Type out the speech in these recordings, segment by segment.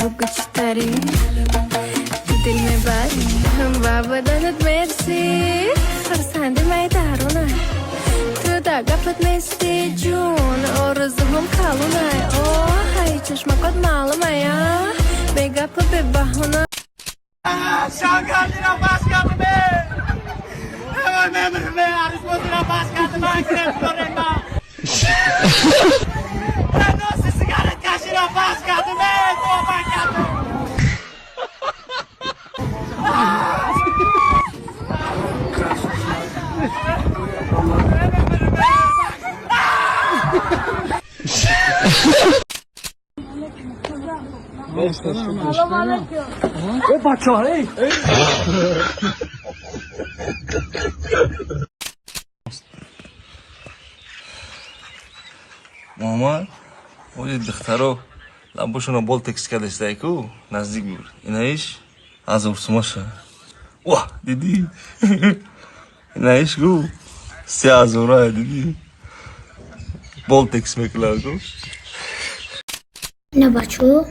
वो कुछ तारे दिल में बात हम बदलत मेरे से فرسنده می دارونه تو در گفت نیستی جون آرزوهم کلونه اوه های چشمکات معلومه یا به گپ به بهونه شان کردی را بس کردی به نمیدونم به عروس بودی را بس کردی من گرفت داره ما نوسی سیگارت کشی را بس کردی به توبه کردی سلام علیکم. بچه های محمد اون دخترو لباشونو بول تکس کردشتای کو نزدیک بود اینایش از ارسماشه واه دیدی اینایش گو 3000 دیدی بول تکس میکلا کو نه بچو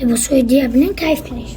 لباسوی دیگه ببینن کیف کنیش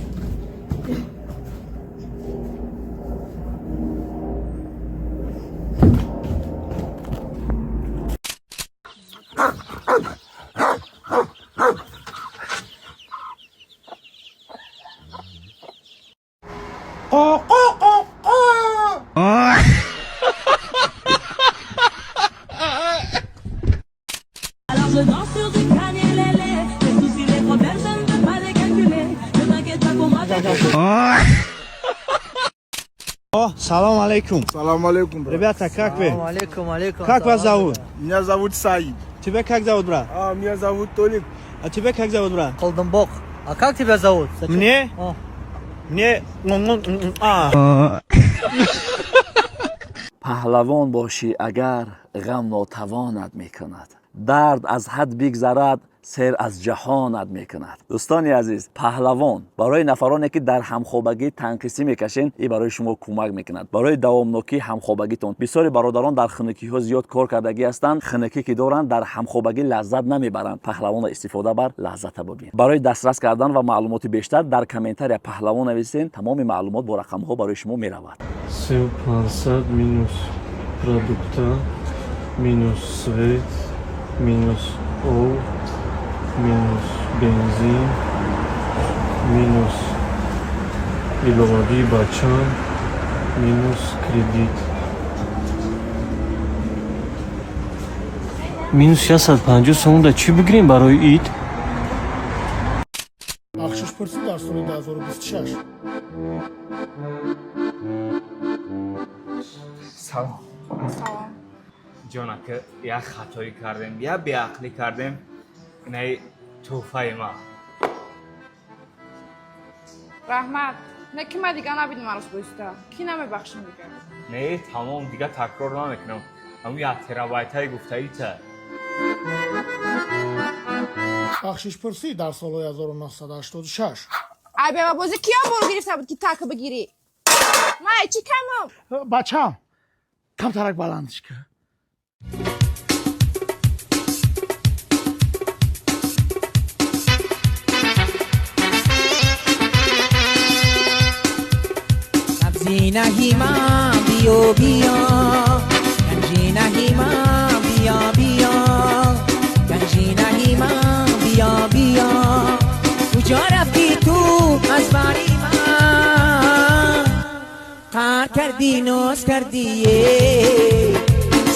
Салам алейкум. Салам алейкум, брат. Ребята, как вы? Алейкум. Как вас зовут? Меня зовут Саид. Тебя как зовут, брат? Меня зовут Толик. А тебя как зовут, брат? Колдунбок. А как тебя зовут? Мне? О. Мне... پهلوان باشی اگر غم ناتوانت میکند درد از حد بگذرد سیر از جهانت میکند دوستان عزیز پهلوان برای نفرانی که در همخوابگی تنگسیسی میکشین این برای شما کمک میکند برای دوامناکی همخوابگیتون بسیاری برادران در خنکی ها زیاد کار کردگی هستند خنکی که دارند در همخوابگی لذت نمیبرند پهلوان استفاده بر لذت ببین برای دسترس کردن و معلومات بیشتر در کامنتر پهلوان نویسین تمام معلومات با رقم ها برای شما میرود 500 minus produkta minus svet minus ov minus benzin minus ilovagî baçan minus kredit minus 650 сом да чӣ бигирем барои ид بخشش در سال 2026 سلام جانا که یک خطایی کردیم یا بیعقلی کردیم اینه توفه ما رحمت نه که من دیگه نبیدیم عروس بایسته کی نمیبخشیم دیگه نه تمام دیگه تکرار نمیکنم همون یک ترابایت های گفته ایته بخشش پرسی در سال 1986 ای بابا بازی کیا برو گرفته بود که تک بگیری ما چی کمم بچم کم ترک بلندش که سبزی نهی من بیو بیا گنجی نهی من بیا بیا گنجی نهی من بیا بیا کجا رفتی تو از باری من قهر کردی ناز کردی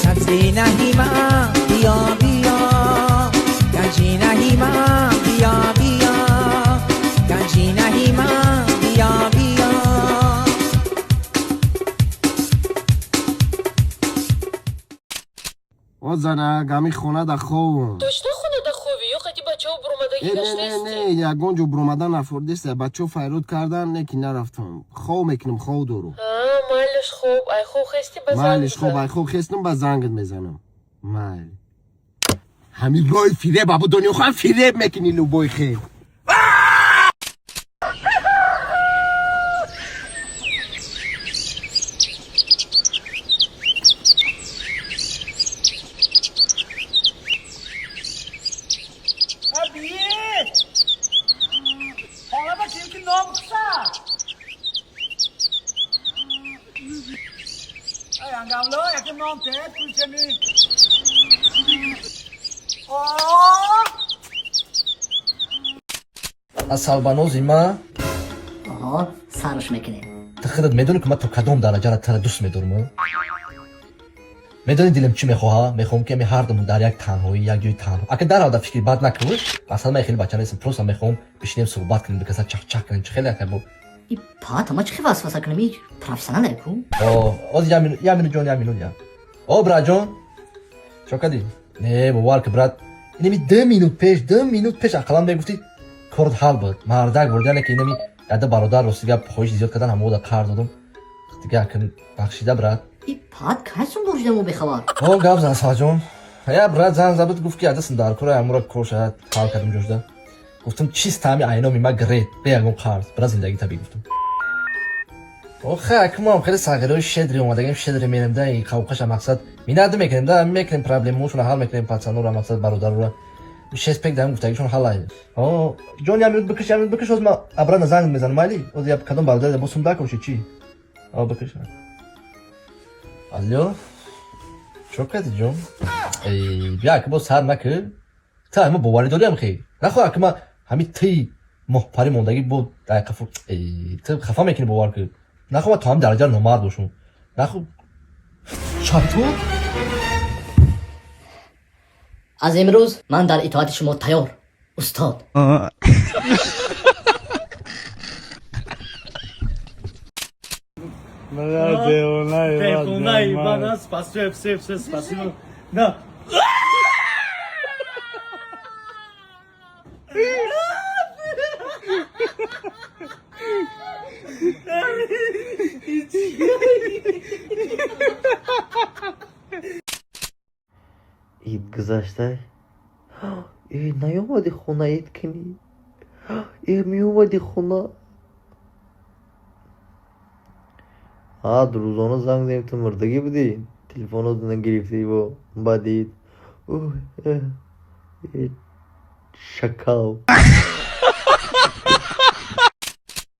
سبزی نهی من بیا بیا گنجی نهی من بیا بیا گنجی نهی من بیا بیا او زنه گمی خونه در خواب داشته خونه در خوابی یا خیلی بچه ها برومدگی داشته استی؟ نه یکون جو برومدن نفرده است بچه ها فیرود کردن نه که نرفتم خواب میکنم خواب دارو مالش خوب ای خوب خستی بزن مالش خوب ای خوب خستم با زنگت میزنم مال همین رای فیره بابا دنیا خواهم فیره میکنی لو بای خیلی از سالبانوزی ما آها سرش میکنه. تو خودت میدونی که من تو کدوم درجه را تر دوست میدارم؟ میدونی دلم چی میخواه؟ میخوام که می هر دومون در یک تنهایی یک جای تنها. اگه در حال فکر بد نکنی، اصلا من خیلی بچه نیستم. پروسا میخوام بشینیم صحبت کنیم، بکسا چک چک کنیم. خیلی عجیبه. ای پات ما چه واسه کنیم؟ پروفسیونال کو؟ از یامینو جون یا. برا جون. چه کردی؟ نه بوال که برات. اینمی 2 minut پیش اقلام میگفتی کرد حال بود. مردک بردن که اینمی یاد برادر روسیگا خوش زیاد کردن همو دا کار دادم. دیگه کن بخشیده برات. ای پات کاسون برجدمو بخوار. گاب زن ساجون. یا برات زن زبط گفت که عدس دار کره امورا کوشات حال کردم جوجدا. گفتم چیست تامی عینو می مگرید بیاگم کارد. برای زندگی تبی گفتم. کمام خیلی ساغری شدری اومدیم شدری میرم دایی خوابش مقصد می‌ندم میکنیم دا میکنیم پرابلموشون حل میکنیم پاتسانو را مقصد برادر رو میشه اسپک دارم گفتگیشون حل آید. جون یامینو بکش از ما ابران زنگ میزنم مالی از یاب کدوم برادر بسوم داکوشی چی؟ بکش. الو چه کردی جون؟ بیا که باز هر نکه تا ما باوری داریم خیلی نخواه که ما همین تی محپری موندگی بود در قفو تو خفا میکنی باور که نخواه تو هم درجه نمار دوشون نخواه چطور؟ از امروز من در اطاعت شما تیار استاد. اید گذشته نیومدی خونه اید کنی میومدی خونه دو روزانه زنگ دیم تو مردگی بودی تلفن رو نگرفتی و بعد اید شکاو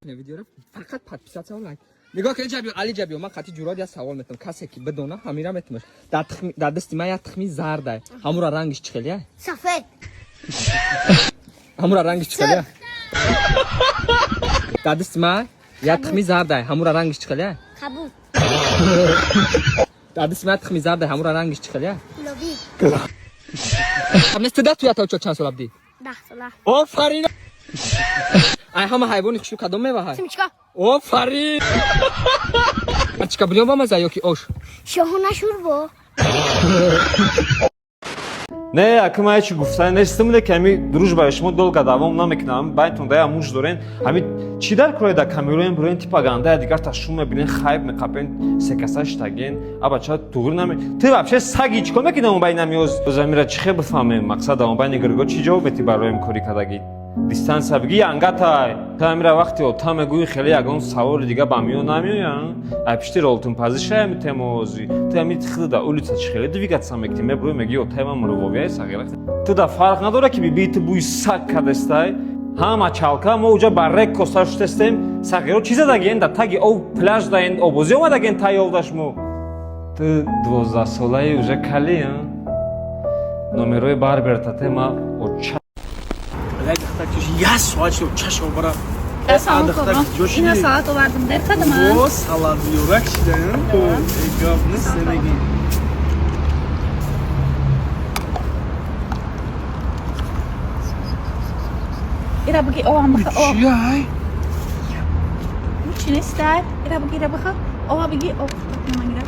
ویدیو فقط подписаться лайк. نگاه کن جبیو علی جبیو من قطعی جوراد یا سوال میتونم کسی که بدونه همیرا میتونم در دست ما یا تخمی زرده همورا رنگش چخلیه سفید همورا رنگش چخلیه در دست ما یا تخمی زرده همورا رنگش چخلیه کبوت در دست ما تخمی زرده همورا رنگش چخلیه لوبی همین استعداد تو یا تا چند سال ابدی 10 ساله آفرین ای همه حیوانی خوشو کدوم میوه سمچکا آفرین چیکار بلیام با مزه یا کی اوش شهونه شوربو نه акмай чи гуфтан нестамуне ки ами дуруж барои шумо долго давом намекунам байтон да амуж дорен ами чи дар курои да камероен бурен типаганда дигар та шум мебинен хайб мекапен секаса штаген аба ча тугур нами ты вообще саги чикор мекунам он бай намиоз замира чи хеб фаме мақсад он бай нигрго чи ҷавоб мети бароим кори кадаги дистанса биги ангатай тамира вақти ота мегӯи хеле ягон саволи дига ба миён намеоян ай пишти ролтун пазиша ми темози ты ами хида да улица чи хеле двигаться мекти мебрӯи меги ота ма мурововия сагера ты да фарқ надора ки биби ты буи саг кадестай ҳама чалка мо уҷа баррек коса шутестем сагеро чиза даген да таги ов пляж даен обози омадаген таёвда шумо ты 12 солаи уже калия номерои барбертате ма оча یه ساعت شد چشم برا این ساعت آوردم در قدم او سلام یورک شدن گاف نیست نگی ایرا بگی آوام بخوا چی های؟ چی نیست دار؟ ایرا بخوا آوا بگی آوا نمانگیرم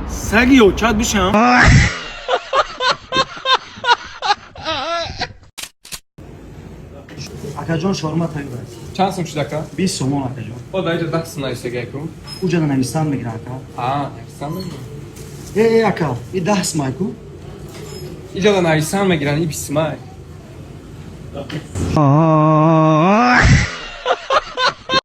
سگی او چاد بشم акаҷон шорма тайёр аст چند سوم شد اکا؟ 20 сомон акаҷон با دایجا 10 سوم نایستگی کن уҷа да навистан мегирад ака نایستان میگیرن ака и 10 сомай ку اینجا دا نایستان میگیرن این 20 سومای